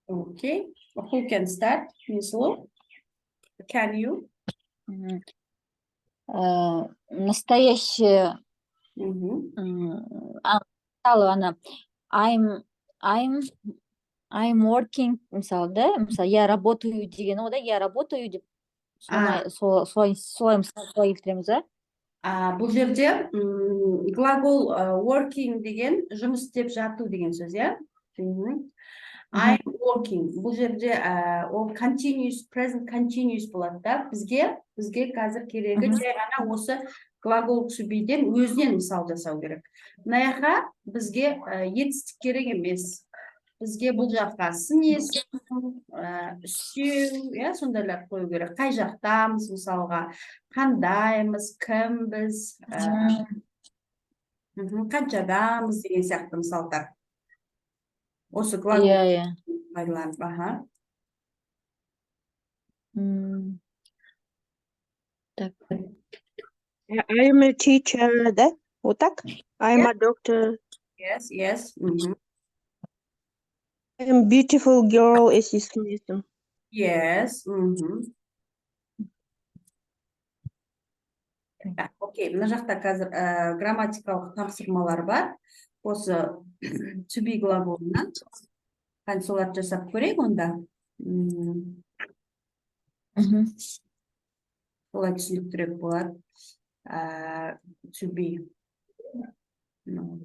Okay. Who can start? Miss Lu? Can you? Настоящее, Мгм. мысалы ана I'm working, мысалы да, мысалы я работаю деген ғой да, я работаю деп солай келтіреміз да. Бұл жерде глагол working деген жұмыс істеп жату деген сөз, иә? I'm working. Бұл жерде ол continuous, present continuous болады да. Бізге қазір керегі жай ғана осы глагол to be'ден өзінен мысал жасау керек. Мына жаққа бізге етістік керек емес. Бізге бұл жаққа сын есім, үстеу, сондайлар қою керек. Қай жақтамыз мысалға, қандаймыз, кімбіз, қаншадамыз деген сияқты мысалдар. Осы глагол пайдаланып, Так. I'm a teacher, да? Вот так? I'm a doctor. Yes. I'm beautiful girl, есім. Yes. Окей, мына жақта қазір грамматикалық тапсырмалар бар. Осы to be глаголынан. Қане соларды жасап көрейік онда. Солай түсініктірек болады. To be. To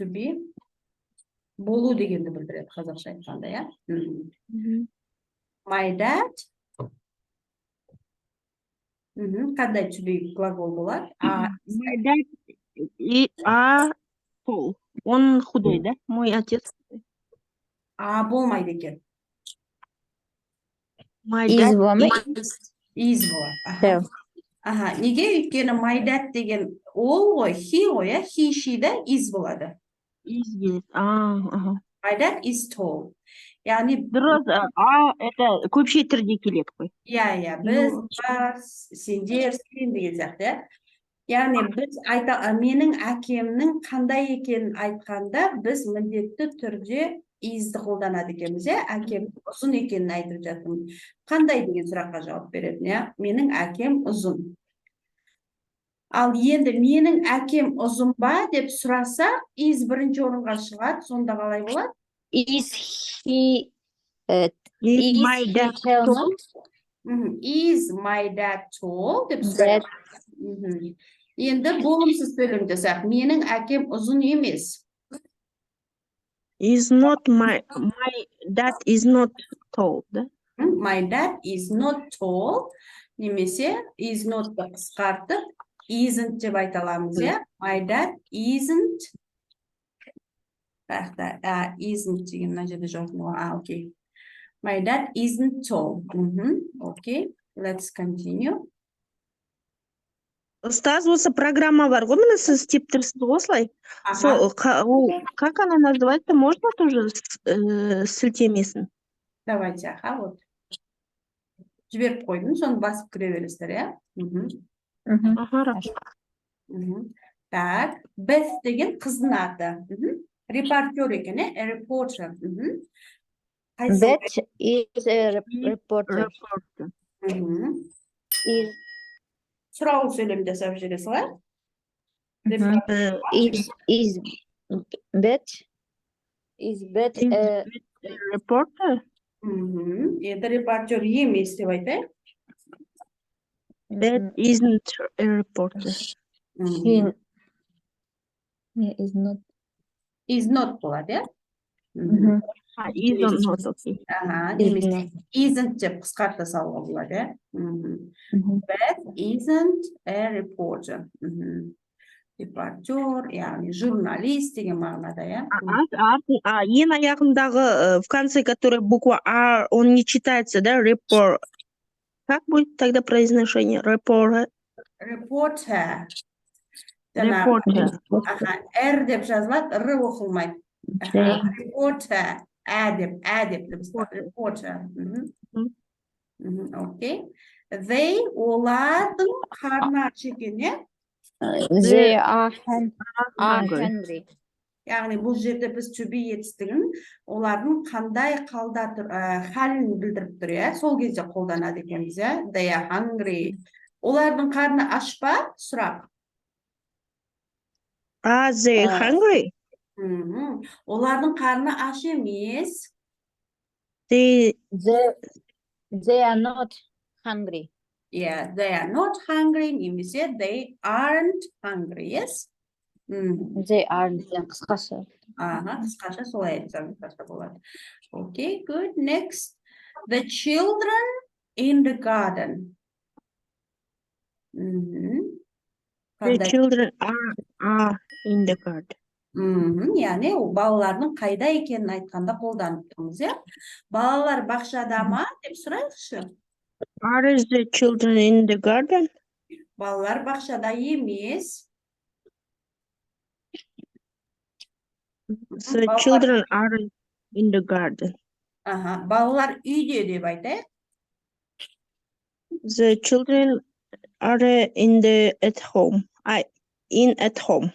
be. Болу дегенді білдіреді қазақша айтқанда, иә? My dad. Қандай to be глагол болады? My dad tall. Он худой, да? Мой отец. Болмайды екен. My dad Is болады. Неге? Өйткені my dad деген ол ғой, he ғой, he, she да is болады. Is yes. My dad is tall. Яғни дұрыс, это көпше түрде келеді ғой. Иә, біз, сендер, сен деген сияқты. Яғни біз менің әкемнің қандай екенін айтқанда, біз міндетті түрде изді қолданады екенбіз, әкем ұзын екенін айтып жатырмын. Қандай деген сұраққа жауап береді, менің әкем ұзын. Ал енді менің әкем ұзын ба деп сұраса, из бірінші орынға шығады, сонда қалай болады? Is my dad tall? Is my dad tall деп сұрайды. Енді болымсыз сөйлем жасақ. Менің әкем ұзын емес. Is not my dad is not tall, да? My dad is not tall. Немесе is not қысқартып, isn't деп айта аламыз, иә? My dad isn't. Isn't деген мына жерде жоқ. Окей. My dad isn't tall. Okay, let's continue. Ұстаз, осы программа бар ғой, міне сіз істеп тұрсыз осылай. Как она называется? Можно тоже сілтемесін? Давайте, вот. Жіберіп қойдым, соны басып кіре бересіздер, иә? Так, Бeth деген қыздың аты. Репортер екен, reporter. Beth is a reporter. Сұрау сөйлем жасап жүресіз ғой? Is Beth a reporter? Енді репортер емес деп айтайық. Beth isn't a reporter. Is not болады, иә? Is not, окей. Isn't деп қысқарта салуға болады, иә? Beth isn't a reporter. Репортер, яғни журналист деген мағынада, иә? Ең аяғындағы, в конце которой буква R, он не читается, да? Report. Как будет тогда произношение? Reporter. Reporter. R деп жазылады, R оқылмайды. Reporter. Әдеп. Reporter. Окей. They, олардың қарны ач екен, иә? They are hungry. Яғни бұл жерде біз to be етістігін олардың қандай халін білдіріп тұр, иә? Сол кезде қолданады екенбіз, иә? They are hungry. Олардың қарны аш па? Сұрақ. Are they hungry? Олардың қарны аш емес. They They are not hungry. Yeah, they are not hungry немесе they aren't hungry, yes? They are қысқаша. Қысқаша солай айтсам қысқаша болады. Okay, good. Next. The children in the garden. the children are in the garden. Яғни балалардың қайда екенін айтқанда қолданып тұрмыз, иә? Балалар бақшада ма деп сұрайықшы. Are the children in the garden? Балалар бақшада емес. The children are in the garden. Балалар үйде деп айтайық. The children are at home. At home.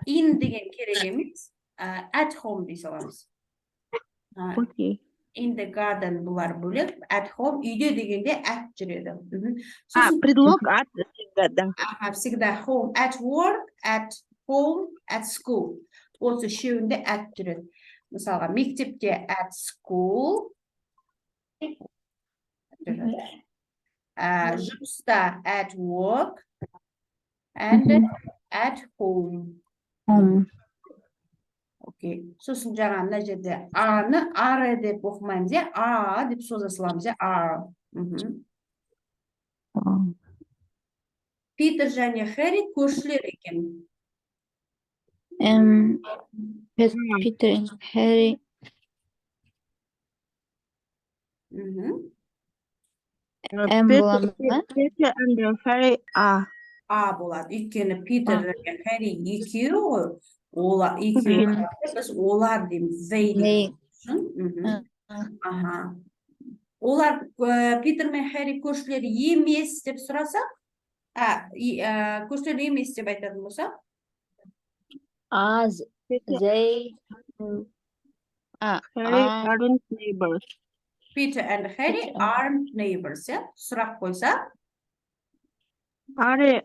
In деген керек емес. At home дей саламыз. Okay. In the garden бұлар бөлек. At home үйде дегенде at жүреді. Предлог at всегда. Всегда home. At work, at home, at school. Осы үшеуінде at жүреді. Мысалға, мектепте at school. Жұмыста at work. And at home. Окей. Сосын жаңа мына жерде аны ары деп оқымаймыз, иә? А деп соза саламыз, иә? А. Питер және Хэри көршілер екен. Peter and Harry. Peter and Harry are. Болады. Өйткені Питер және Хэри екеуі ғой. Біз олар дейміз. They дейміз. Олар Питер мен Хэри көршілер емес деп сұрасақ, көршілер емес деп айтатын болсақ, They aren't neighbors. Peter and Harry aren't neighbors, yeah? Сұрақ қойса, Are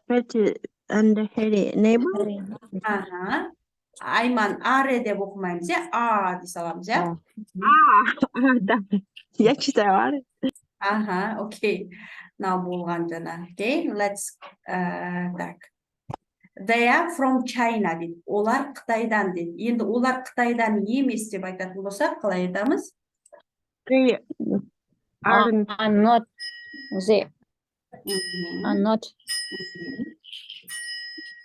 Peter and Harry neighbors? Айман are деп оқымаймыз, иә? А дей саламыз, иә? Да. Я читаю are. Окей. Мынау болған жаңа. Okay, let's так. They are from China дейді. Олар Қытайдан дейді. Енді олар Қытайдан емес деп айтатын болсақ, қалай айтамыз? They are not. They are not.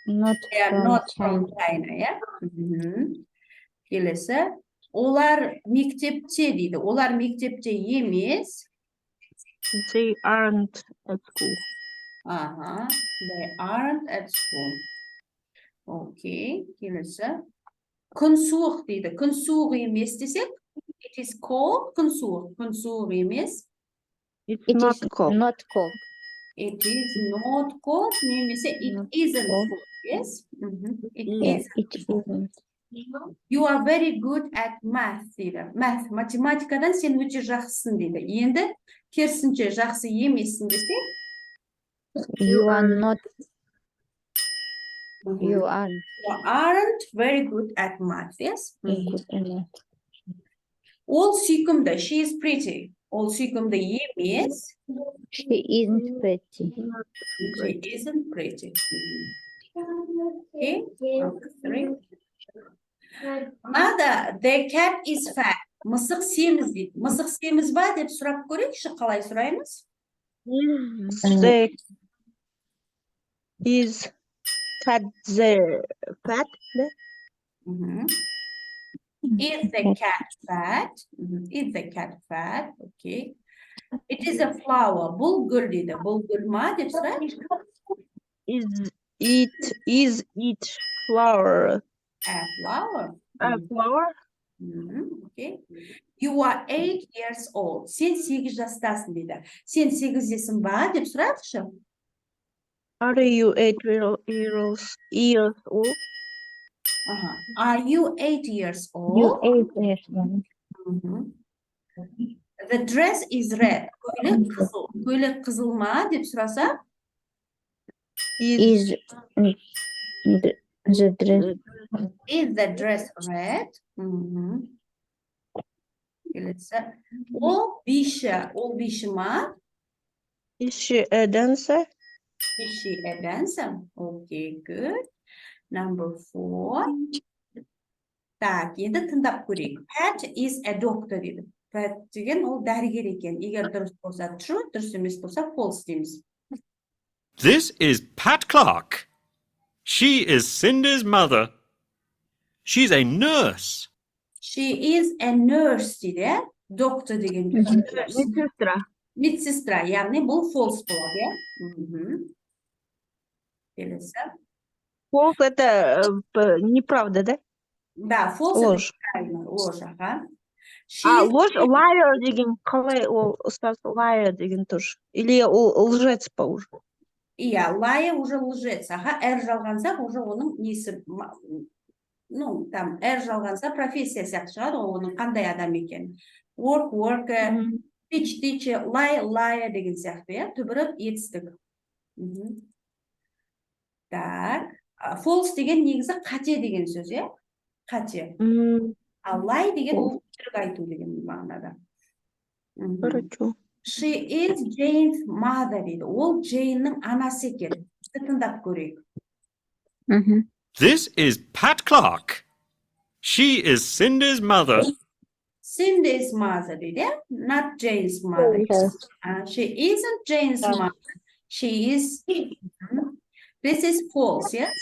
They are not from China, yeah? Келесі. Олар мектепте дейді. Олар мектепте емес. They aren't at school. They aren't at school. Окей, келесі. Күн суық дейді. Күн суық емес десек, it is cold. Күн суық. Күн суық емес. It's not cold. Not cold. It is not cold. Немесе it isn't cold. Yes? It isn't. You are very good at math дейді. Math, математикадан сен өте жақсысың дейді. Енді керісінше жақсы емессің десек, You are not. You aren't very good at math, yes? Good at math. Ол сүйкімді. She is pretty. Ол сүйкімді емес. She isn't pretty. She isn't pretty. Okay. Three. Nada, the cat is fat. Мысық семіз дейді. Мысық семіз ба деп сұрап көрейікші, қалай сұраймыз? Is cat the fat? Is the cat fat? Is the cat fat? Okay. It is a flower. Бұл гүл дейді. Бұл гүл ма деп сұрайық? Is it flower? A flower. A flower? Okay. You are 8 years old. Сен 8 жастасың дейді. Сен 8-десің ба деп сұрайықшы? Are you 8 years old? Are you 8 years You old? 8 years old. Mhm. The dress is red. Көйлек қызыл. Көйлек қызыл ма деп сұраса? Is the dress Is the dress red? Mhm. Келесі. Ол биші ма? Is she a dancer? Is she a dancer? Okay, good. Number 4. Так, енді тыңдап көрейік. Pat is a doctor дейді. Pat деген ол дәрігер екен. Егер дұрыс болса true, дұрыс емес болса false дейміз. This is Pat Clark. She is Cinder's mother. She's a nurse. She is a nurse дейді. Doctor деген nurse. Медсестра. Медсестра, яғни бұл false болады, иә? Келесі. False это неправда, да? Да, false Ложь. правильно, ложь, ага. Ложь, liar деген қалай ол ұстаз liar деген тоже. Или ол лжец па уже? Иә, liar уже лжец, ага, R жалғанса, уже оның несі, ну, там, R жалғанса профессия сияқты шығады, оның қандай адам екен. Work, worker, teach, teacher, lie, liar деген сияқты, иә, түбірі етістік. Так, false деген негізі қате деген сөз, иә? Қате. Ал lie деген ол өтірік айту деген мағынада. Хорошо. She is Jane's mother дейді. Ол Джейннің анасы екен. Тыңдап көрейік. This is Pat Clark. She is Cinder's mother. Cindy's mother дейді. Not Jane's mother. She isn't Jane's mother. She is. This is false, yes?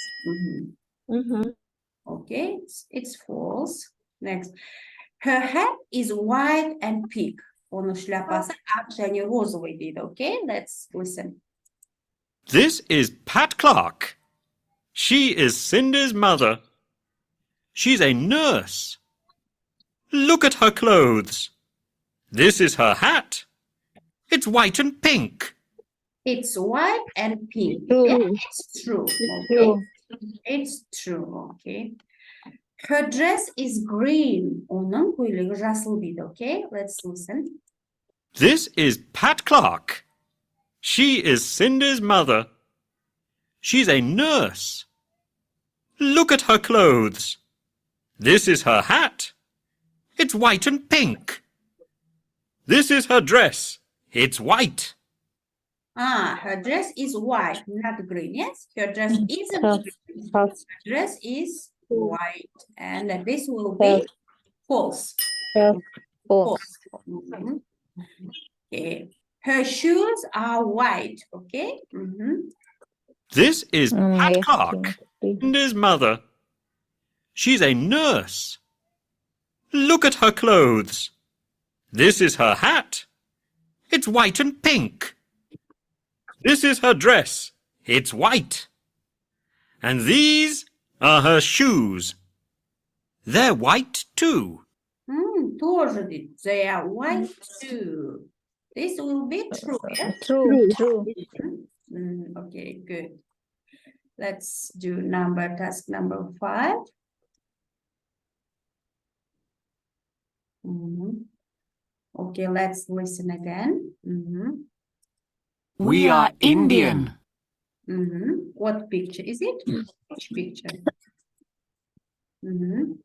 Okay, it's false. Next. Her hat is white and pink. Оның шляпасы ақ және розовый дейді. Okay, let's listen. This is Pat Clark. She is Cinder's mother. She's a nurse. Look at her clothes. This is her hat. It's white and pink. It's white and pink. True. Yeah, it's true. Okay. It's true. Okay. Her dress is green. Оның көйлегі жасыл дейді. Okay, let's listen. This is Pat Clark. She is Cinder's mother. She's a nurse. Look at her clothes. This is her hat. It's white and pink. This is her dress. It's white. Her dress is white, not green. Yes, her dress isn't green. Her dress is white, and this will be false. False. Okay. Her shoes are white. Okay. This is Pat Clark, Cinder's mother. She's a nurse. Look at her clothes. This is her hat. It's white and pink. This is her dress. It's white. And these are her shoes. They're white too. Тоже дейді. They are white too. This will be true. Yeah? True. Okay, good. Let's do task number 5. Okay, let's listen again. We are Indian. What picture is it? Which picture? One.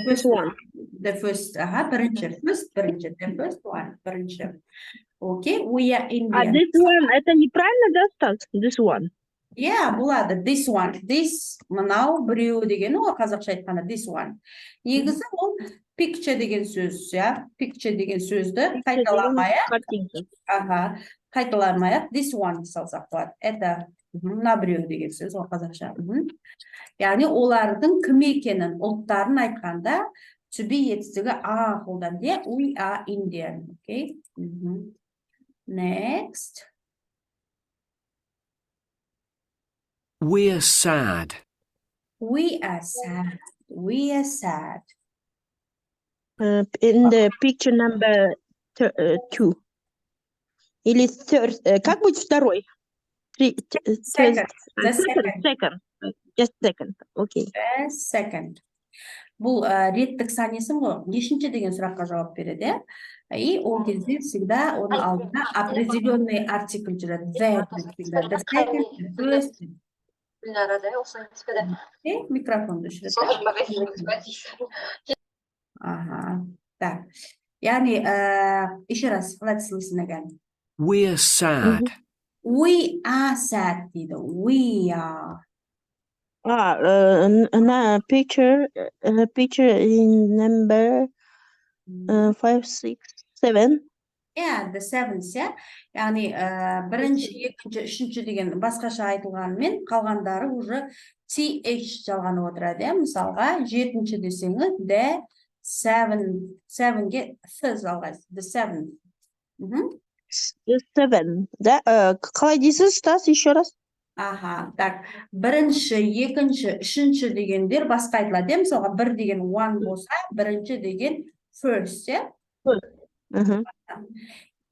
This one. The first, бірінші. The first one, бірінші. Okay, we are Indian. This one, это неправильно, да, Стас? This one. Yeah, болады. This one. This, мынау, біреу деген, ол қазақша айтқанда, this one. Негізі ол picture деген сөз, yeah? Picture деген сөзді қайталамай-ақ. Қайталамай-ақ, this one салсақ болады. Это, мына біреу деген сөз, ол қазақша. Яғни олардың кім екенін, ұлттарын айтқанда, to be етістігі а қолданды. We are Indian. Okay. Next. We're sad. We are sad. We are sad. In the picture number 2. Или third. Как будет второй? Second. The second. Second. Just second. Okay. A second. Бұл реттік сан есім ғой. Нешінші деген сұраққа жауап береді. И ол кезде всегда оның алдында определенный артикль жүреді. The всегда. The second, the first. Микрофонды өшіреді. Ага. Так. Яғни, еще раз, let's listen again. We're sad. We are sad дейді. We are. Picture in number 5, 6, 7. Yeah, the seventh, yeah. Яғни, бірінші, екінші, үшінші деген басқаша айтылғанымен, қалғандары уже TH жалғанып отырады. Мысалға, жетінші десеңіз, the sevenге th жалғайсыз. The seventh. The 7. Қалай дейсіз, Стас, еще раз? Аха, так. Бірінші, екінші, үшінші дегендер басқа айтылады. Мысалға, бір деген one болса, бірінші деген first, yeah?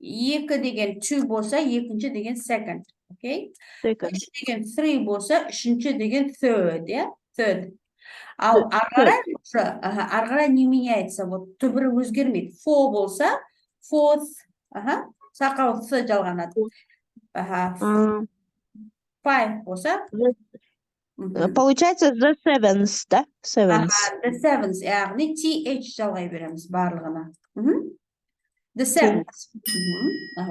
Екі деген two болса, екінші деген second, okay? Second. Үш деген three болса, үшінші деген third, yeah? Third. Ал арғарай не меняется? Вот түбірі өзгермейді. Four болса, fourth, сақау th жалғанады. Five болса, Получается, the 7th, да? 7th. the seventh, яғни TH жалғай береміз барлығына. The seventh.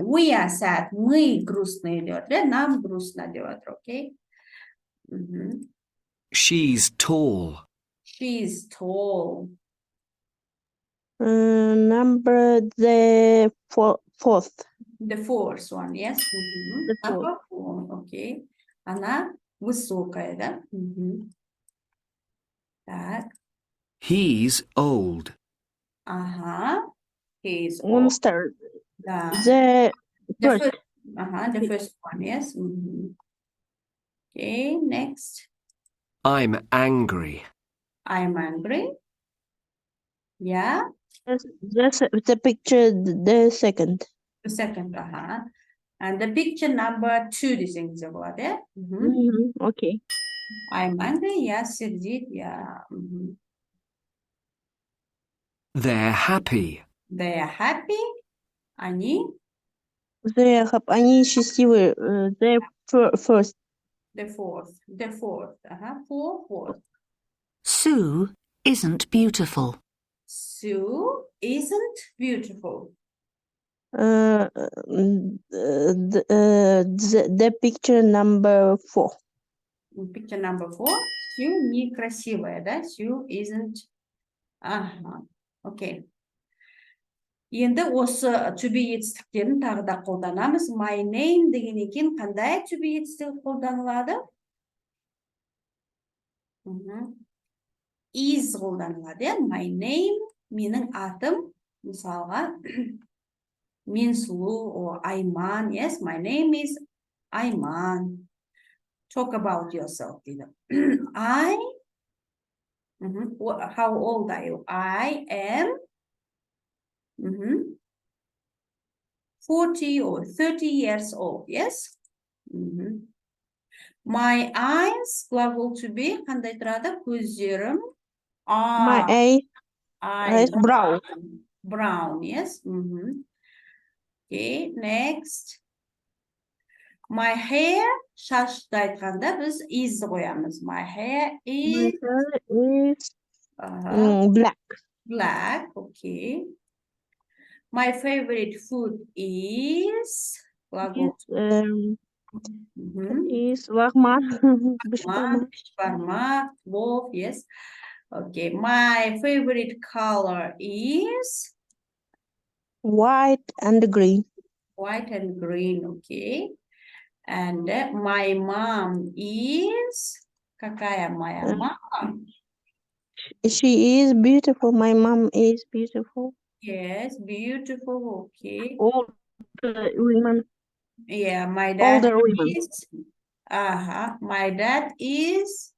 We are sad. Мы грустные деп отыр. Нам грустно деп отыр, окей? She's tall. She's tall. Number the fourth. The fourth one, yes? The fourth. Окей. Она высокая, да? Так. He's old. Ага. He's old. Monster. Да. The first. The first one, yes? Okay, next. I'm angry. I'm angry. Yeah. The picture, the second. The second, and the picture number 2 десеңіз де болады. Okay. I'm angry, yeah, сердит, yeah. They're happy. They are happy. Они Они счастливы. The first. the fourth, fourth. Sue isn't beautiful. Sue isn't beautiful. The picture number 4. Picture number 4. Sue некрасивая, да? Sue isn't. Окей. Енді осы to be етістіктерін тағы да қолданамыз. My name деген екен қандай to be етістігі қолданылады? Is қолданылады. My name, менің атым, мысалға, мен сұлу, or Айман. Yes, my name is Айман. Talk about yourself. How old are you? I am 40 or 30 years old. Yes. My eyes, gлагол to be, қандай тұрады? Көздерім. My eyes brown. Brown, yes. Okay, next. My hair, шашты айтқанда біз is қоямыз. My hair is black. Black, okay. My favorite food is Is лахман. Bishbarmak, wolf, yes. Okay, my favorite color is White and green. white and green, okay. And my mom is какая моя мама? She is beautiful. My mom is beautiful. Yes, beautiful, okay. All women. Yeah, my dad Older women. is my dad is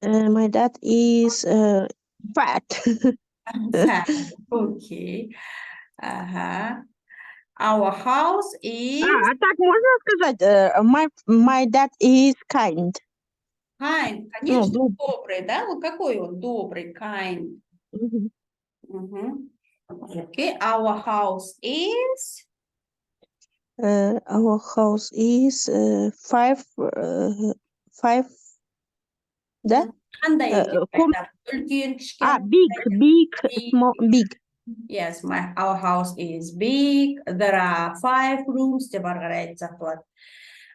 My dad is fat. fat. Okay. Our house is Так можно сказать. My dad is kind. Kind, конечно, добрый. добрый, да? Вот какой он? Добрый, kind. Мгм. Мгм. Okay, our house is... Our house is five, да? Қандай үй деп Ком- айтады? Үлкен, кішкене. big. Yes, our house is big. There are 5 rooms деп ары қарай айтсақ болады.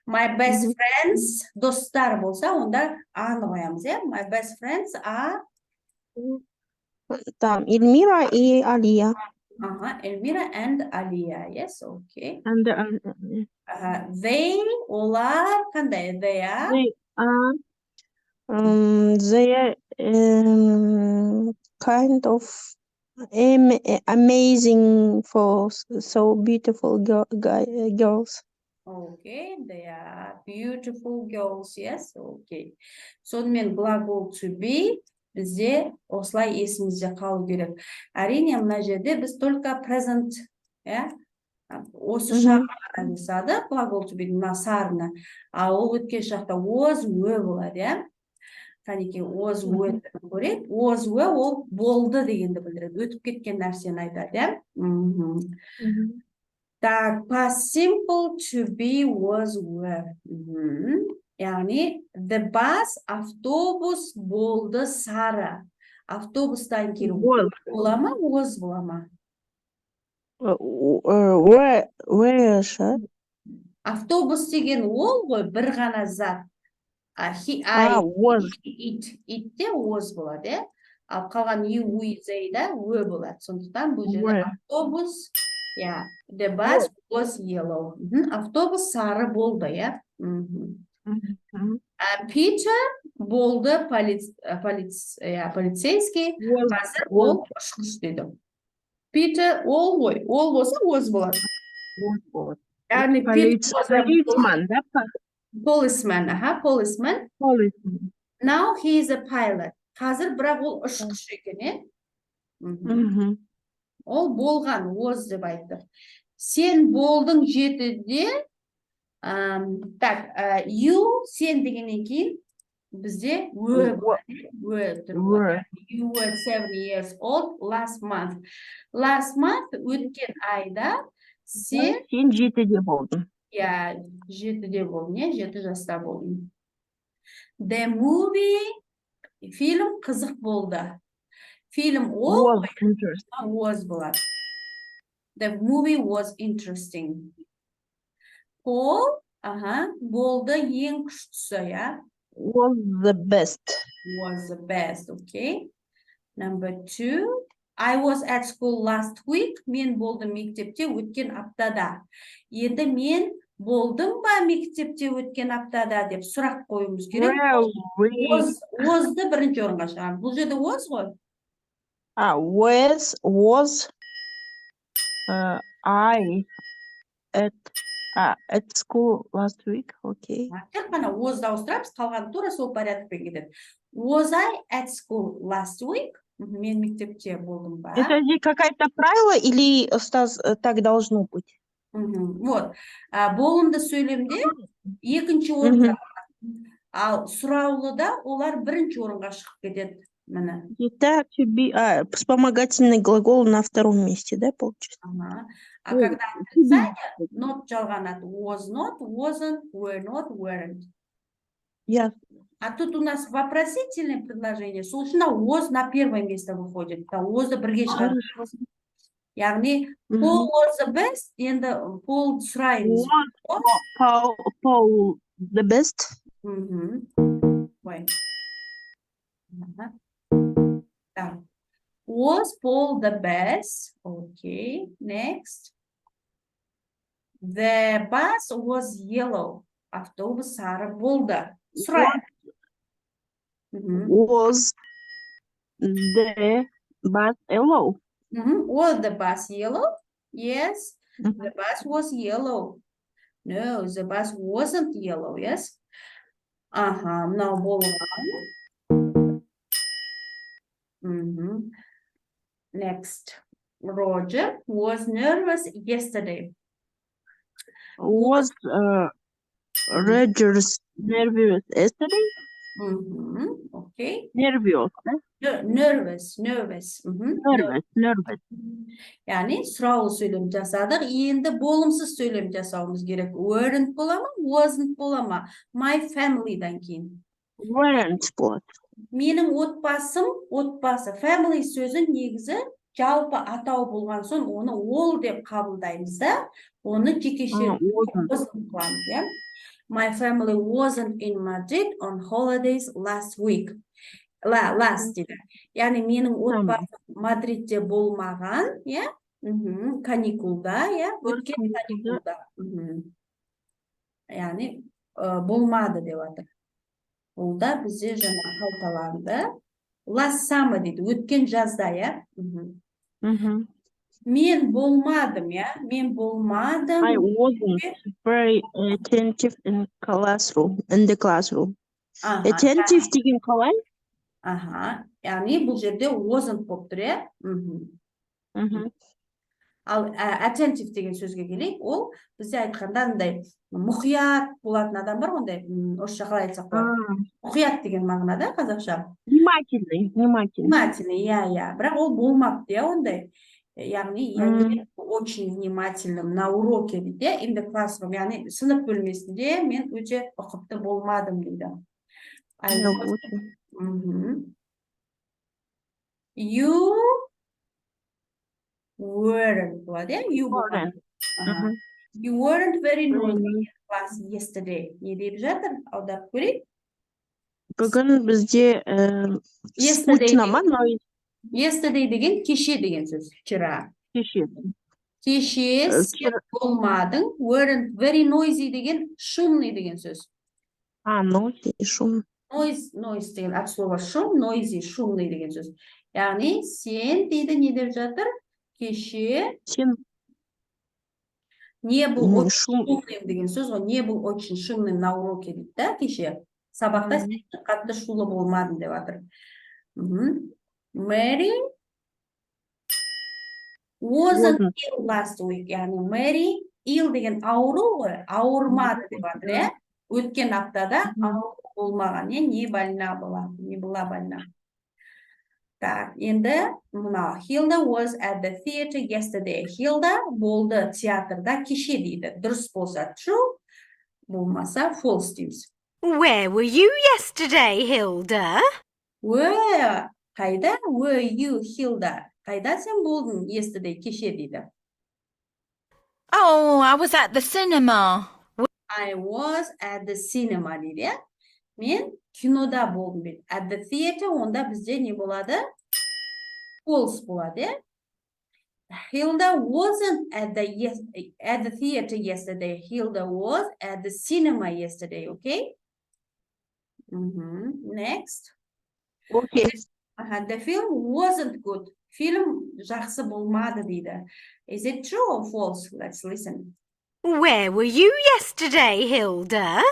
My best Мгм. friends, достар болса, онда аны қоямыз, иә? My best friends are... Там Эльмира и Алия. Elvira and Alia. Yes, okay. And They, олар, қандай? They are... they are kind of amazing for so beautiful girls. Okay, they are beautiful girls. Yes, okay. Сонымен глагол to be бізде осылай есімізде қалу керек. Әрине, мына жерде біз только present, иә, осы шаққа жасады, глагол to be мына сарыны. А ол өткен шақта was, were болады, иә. Қанекей, was, were көрейік. Was, were ол болды дегенді білдіреді. Өтіп кеткен нәрсені айтады, иә. Так, past simple to be was were. Яғни, the bus, автобус болды сары. Автобустан кейін бола ма, was бола ма? Where ше? Автобус деген ол ғой, бір ғана зат. Was. It те was болады, е? Ал қалған you, we, they да, were болады. Сондықтан бұл жерде автобус, the bus was yellow. Автобус сары болды, иә? Peter болды полицейский, қазір ол ұшқыш деді. Peter ол ғой, ол болса was болады. Яғни Policeman, да? Policeman, policeman. Now he is a pilot. Қазір бірақ ол ұшқыш екен, е? Ол болған, was деп айтты. Сен болдың 7-де. Так, you, сен дегеннен кейін бізде were. You were 7 years old last month. Last month өткен айда сен 7-де болдың. 7-де болдың, 7 жаста болдың. The movie, фильм қызық болды. Фильм ол was болады. The movie was interesting. Paul, болды ең күштісі, иә? Was the best. Was the best, okay. Number 2, I was at school last week. Мен болдым мектепте өткен аптада. Енді мен болдым ба мектепте өткен аптада деп сұрақ қоюымыз керек. Was'ды бірінші орынға шығарамыз. Бұл жерде was ғой. Was I at school last week, okay. Тек қана was-ды ауыстырамыз, қалған тура сол порядкпен кетеді. Was I at school last week? Мен мектепте болдым ба? Это здесь какое-то правило или, Стас, так должно быть? Вот. Болымды сөйлемде екінші орынға. Ал сұраулыда олар бірінші орынға шығып кетеді. Это to be, вспомогательный глагол на втором месте, да, получается? А когда отрицание, not жалған аты was not, wasn't, were not, weren't. А тут у нас вопросительное предложение. Случайно was на первое место выходит. Was'ды бірге шығарып. Яғни, Paul was the best, енді Paul сұраймыз. Paul the best. Was Paul the best? Okay, next. The bus was yellow. Автобус сары болды. Сұрайық. Was the bus yellow? Was the bus yellow? Yes, the bus was yellow. No, the bus wasn't yellow, yes? Мынау болған. Next. Roger was nervous yesterday. Was Roger's nervous yesterday? Okay. Nervous. Nervous. Nervous. Nervous. Yani sıralı söylem jasadık. Endi bolumsuz söylem jasauımız gerek. Weren't bola mı? Wasn't bola mı? My family'dan keyin. Weren't both. Менің отбасы. Family сөзі негізі жалпы атау болған соң оны all деп қабылдаймыз да, оны жекеше wasn't қыламыз, иә? My family wasn't in Madrid on holidays last week. Last дейді. Яғни менің отбасым Мадридте болмаған, иә? Каникулда, иә? Өткен каникулда. Яғни болмады деп жатыр. Ол да бізде жаңа қайталанды. Last summer дейді, өткен жазда, иә? Мен болмадым, иә? Мен болмадым. I wasn't very attentive in the classroom. Attentive деген қалай? Яғни бұл жерде wasn't болып тұр, иә? Ал attentive деген сөзге келейік, ол бізде айтқанда андай мұқият болатын адам бар, ондай, орысша қалай айтсақ болады? Мұқият деген мағынада қазақша. Внимательный. Внимательный, иә. Бірақ ол болмапты, иә, ондай. Яғни, я не очень внимательным на уроке дейді, in the classroom, яғни сынып бөлмесінде мен өте ұқыпты болмадым дейді. You weren't, болады, иә? You weren't very noisy in class yesterday. Не деп жатыр? Аударып көрейік. Бүгін бізде скучно ма? Yesterday деген кеше деген сөз. Вчера. Кеше сен болмадың. Weren't very noisy деген шумный деген сөз. Noisy, шум. Noise деген от слова шум, noisy, шумный деген сөз. Яғни сен дейді не деп жатыр? Кеше не был очень шумным деген сөз ғой. Не был очень шумным на уроке дейді, да, кеше. Сабақта сен қатты шулы болмадың деп жатыр. Mary wasn't ill last week. Яғни Mary ill деген ауру ғой, ауырмады деп жатыр, иә? Өткен аптада ауру болмаған, не больна была, не была больна. Так, енді мына Hilda was at the theater yesterday. Hilda болды театрда кеше дейді. Дұрыс болса true, болмаса false дейміз. Where were you yesterday, Hilda? Where? Қайда? Were you, Hilda? Қайда сен болдың yesterday, кеше дейді. Oh, I was at the cinema. I was at the cinema дейді. Мен кинода болдым дейді. At the theater, онда бізде не болады? False болады. Hilda wasn't at the theater yesterday. Hilda was at the cinema yesterday, okay? Next. Okay. The film wasn't good. Film жақсы болмады дейді. Is it true or false? Let's listen. Where were you yesterday, Hilda?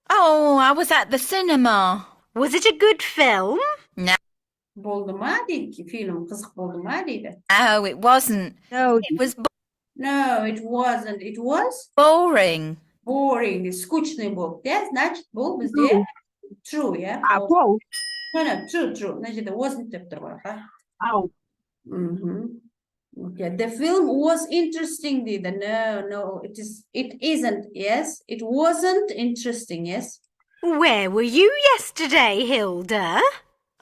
Oh, I was at the cinema. Was it a good film? No. Болды ма дейді, film қызық болды ма дейді. No, it wasn't. No, It was No, it wasn't. It was boring. boring. Скучный болды. Yeah, значит, бұл бізде true, yeah? false. No, true. Значит, it wasn't деп тұр ғой. Okay. The film was interesting дейді. No, it isn't. Yes, it wasn't interesting. Yes. Where were you yesterday, Hilda?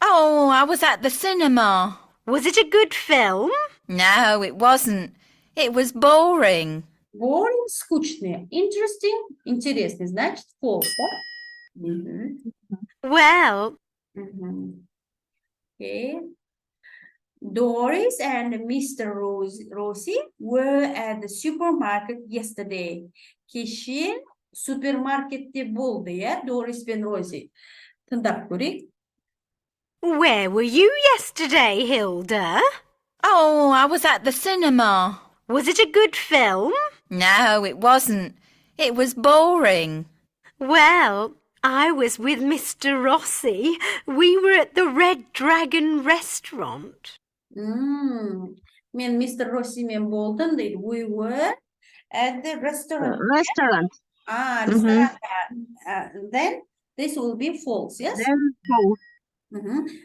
Oh, I was at the cinema. Was it a good film? No, it wasn't. It was boring. Boring, скучный. Interesting, интересный. Значит, false, да? Well. Okay. Doris and Mr. Rossi were at the supermarket yesterday. Кеше супермаркетте болды, иә? Doris пен Rosie. Тыңдап көрейік. Where were you yesterday, Hilda? Oh, I was at the cinema. Was it a good film? No, it wasn't. It was boring. Well, I was with Mr. Rossi. We were at the Red Dragon restaurant. Мен Mr. Rossi мен болдым дейді. We were at the restaurant. Restaurant. Restaurant. Then This will be false, yes? Then false.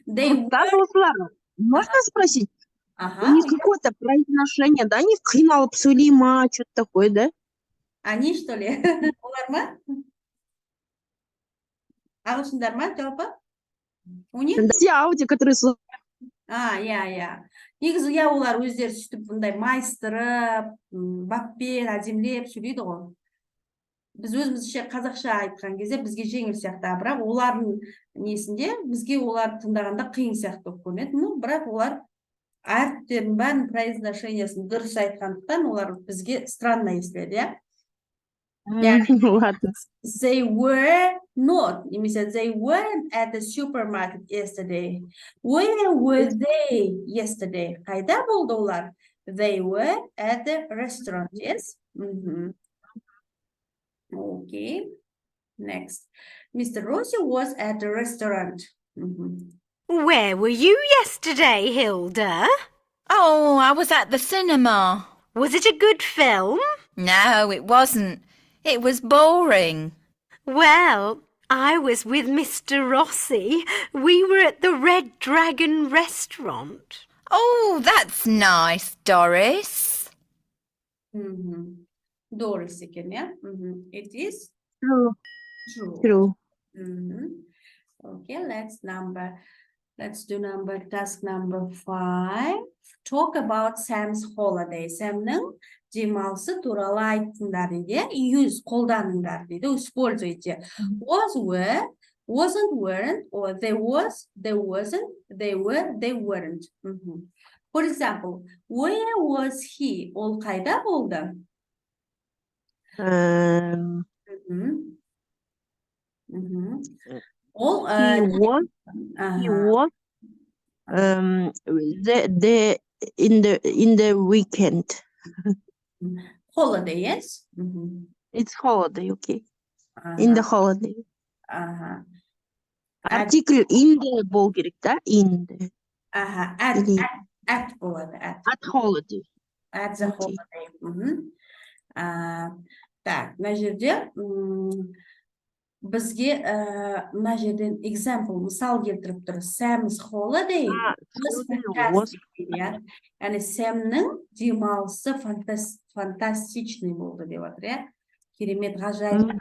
They Курстан осылар. Можно спросить? У Ага, них какое-то произношение, да? Они қиналып сөйлей ма, что-то такое, да? они что ли? Олар ма? Ағылшындар ма жалпы? У них? Все аудио, которые слушают. Иә. Негізі иә олар өздері сөйтіп бұндай майыстырып, баппен әдемілеп сөйлейді ғой. Біз өзімізше қазақша айтқан кезде бізге жеңіл сияқты, бірақ олардың несінде бізге олар тыңдағанда қиын сияқты болып көрінеді. Ну, бірақ олар әріптердің бәрін произношениесін дұрыс айтқандықтан олар бізге странно естіледі, иә? Ладно. They were not, немесе they weren't at the supermarket yesterday. Where were they yesterday? Қайда болды олар? They were at the restaurant, yes? Okay. Next. Mr. Rossi was at the restaurant. Where were you yesterday, Hilda? Oh, I was at the cinema. Was it a good film? No, it wasn't. It was boring. Well, I was with Mr. Rossi. We were at the Red Dragon restaurant. Oh, that's nice, Doris. Doris again, yeah? It is True. true. True. Okay, let's do task number 5. Talk about Sam's holiday. Sam'ның демалысы туралы айтыңдар дейді. Use қолданыңдар дейді. Используйте. Was, were, wasn't, weren't, or there was, there wasn't, they were, they weren't. For example, where was he? Ол қайда болды? Ол He was in the weekend. Holiday, yes? It's holiday, okay. In the holiday. Артикль in the болу керек, да? In the. At болады. At holiday. At the Okay. holiday. Так, мына жерде бізге мына жерден example, мысал келтіріп тұр. Sam's holiday was fantastic. Яғни Сэмнің демалысы фантастичный болды деп отыр, иә? Керемет, ғажайып.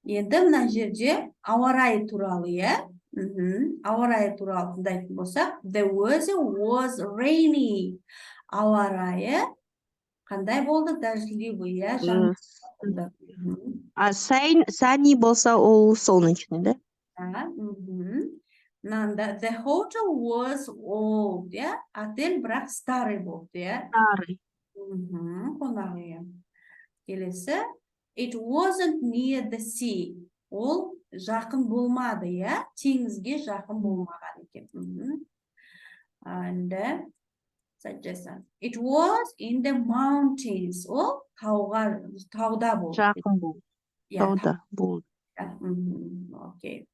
Енді мына жерде ауа райы туралы, иә? Ауа райы туралы тыңдайтын болсақ, the weather was rainy. Ауа райы қандай болды? Дождливый, иә? Жаңбыр болды. Sunny болса ол солнечный, да? The hotel was old, иә? Отель бірақ старый болды, иә? Старый. Қонақ үйі. Келесі, it wasn't near the sea. Ол жақын болмады, иә? Теңізге жақын болмаған екен. And suggestion. It was in the mountains. Ол тауда болды. Жақын болды. Тауда болды. Окей.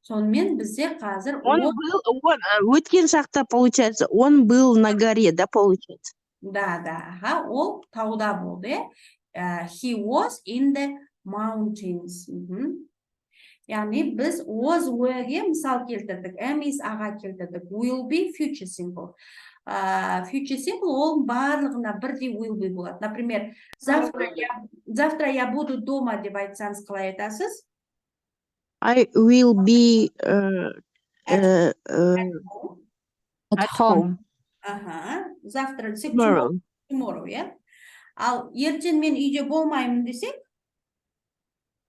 Сонымен бізде қазір өткен шақта, получается, он был на горе, да, получается? Да, ол тауда болды. He was in the mountains. Яғни біз was, wereге мысал келтірдік, am, is, аға келтірдік. Will be, future simple. Future simple ол барлығына бірдей will be болады. Например, завтра я буду дома деп айтсаңыз қалай айтасыз? I will be At home. Завтра десек tomorrow. иә? Ал ертең мен үйде болмаймын десек?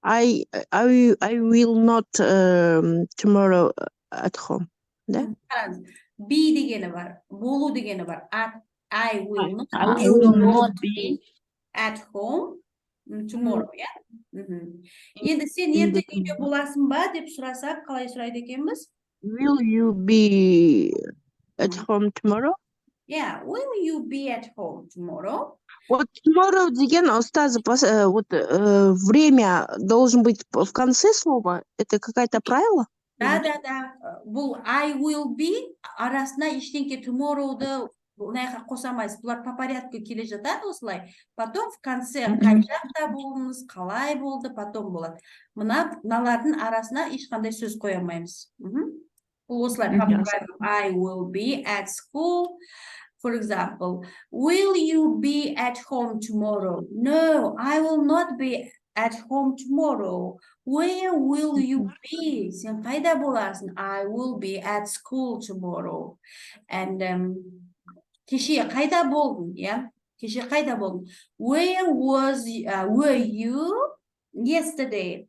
I will not tomorrow at home. Да? Be дегені бар, болу дегені бар. I will not be at home tomorrow, иә? Енді сен ертең үйде боласың ба деп сұрасақ, қалай сұрайды екенбіз? Will you be at home tomorrow? Yeah, will you be at home tomorrow? Вот tomorrow деген, ұстаз, вот время должен быть в конце слова. Это какое-то правило? Да. Бұл I will be арасына ештеңке tomorrow'ды мына жаққа қоса алмайсыз. Бұлар по порядку келе жатады осылай. Потом в конце қай жақта болдыңыз, қалай болды, потом болады. Мыналардың арасына ешқандай сөз қоя алмаймыз. Бұл осылай. I will be at school. For example, will you be at home tomorrow? No, I will not be at home tomorrow. Where will you be? Сен қайда боласың? I will be at school tomorrow. And кеше қайда болдың? Yeah? Кеше қайда болдың? Were you yesterday?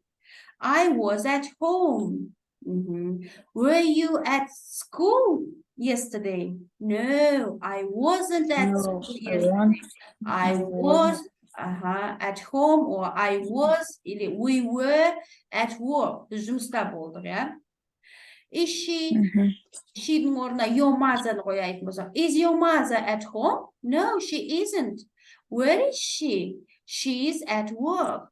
I was at home. Were you at school yesterday? No, I wasn't at school yesterday. I was at home, or I was, или we were at work. Біз жұмыста болдық, иә? Is she? She'дің орнына your mother'ны қояйын болсақ. Is your mother at home? No, she isn't. Where is she? She is at work.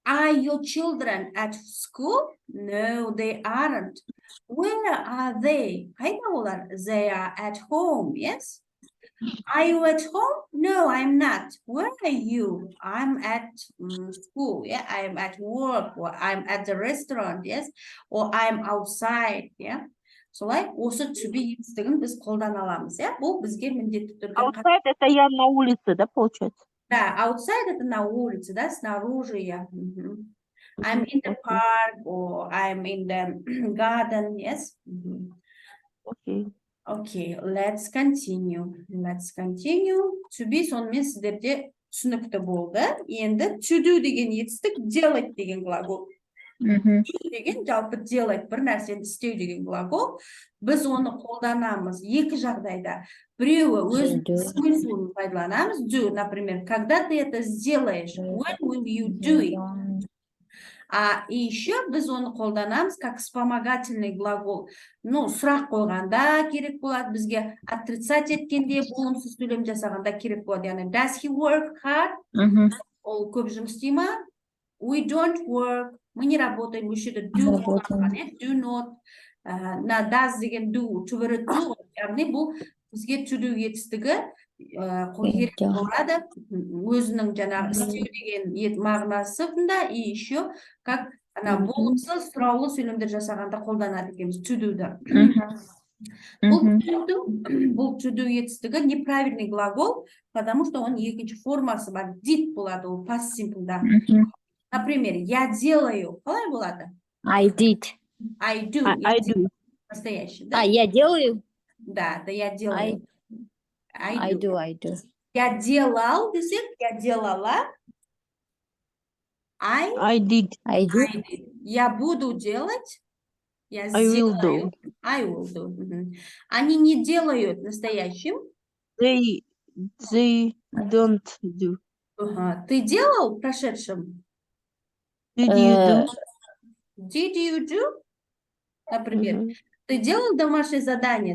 Are your children at school? No, they aren't. Where are they? Қайда олар? They are at home, yes? Are you at home? No, I'm not. Where are you? I'm at school, yeah? I'm at work, or I'm at the restaurant, yes? Or I'm outside, yeah? Солай, осы to be етістігін біз қолдана аламыз, yeah? Бұл бізге міндетті түрде... Outside это я на улице, да, получается? Да, outside это на улице, да, снаружи я. I'm in the park, or I'm in the garden, yes? Окей. Okay, let's continue. Let's continue. To be сонымен сіздерде түсінікті болды. Енді to do деген етістік, делать деген глагол. Деген жалпы делать, бір нәрсені істеу деген глагол. Біз оны қолданамыз екі жағдайда. Біреуі өз смыслын пайдаланамыз. Do, например, когда ты это сделаешь? When will you do it? И еще біз оны қолданамыз как вспомогательный глагол. Сұрақ қойғанда керек болады, бізге отрицать еткенде, болымсыз сөйлем жасағанда керек болады. Яғни, does he work hard? Ол көп жұмыс істей ма? We don't work. Мы не работаем. Еще да do not. Does деген do, түбірі do. Яғни, бұл бізге to do етістігі керек болады. Өзінің жаңағы істеу деген мағынасында, и еще как болымсыз сұраулы сөйлемдер жасағанда қолданады екенбіз to do-ды. Бұл to do етістігі неправильный глагол, потому что он екінші формасы бар. Did болады, ол past simple-да. Например, я делаю. Қалай болады? I did. I do. I do. Настоящий, да? Я делаю? Да, я делаю. I do. Я делал, десек, я делала. I did. Я буду делать. Я I will сделаю. do. I will do. Они не делают настоящим. They don't do. Ты делал прошедшим? Did you do? Did you do? Например, ты делал домашнее задание, да?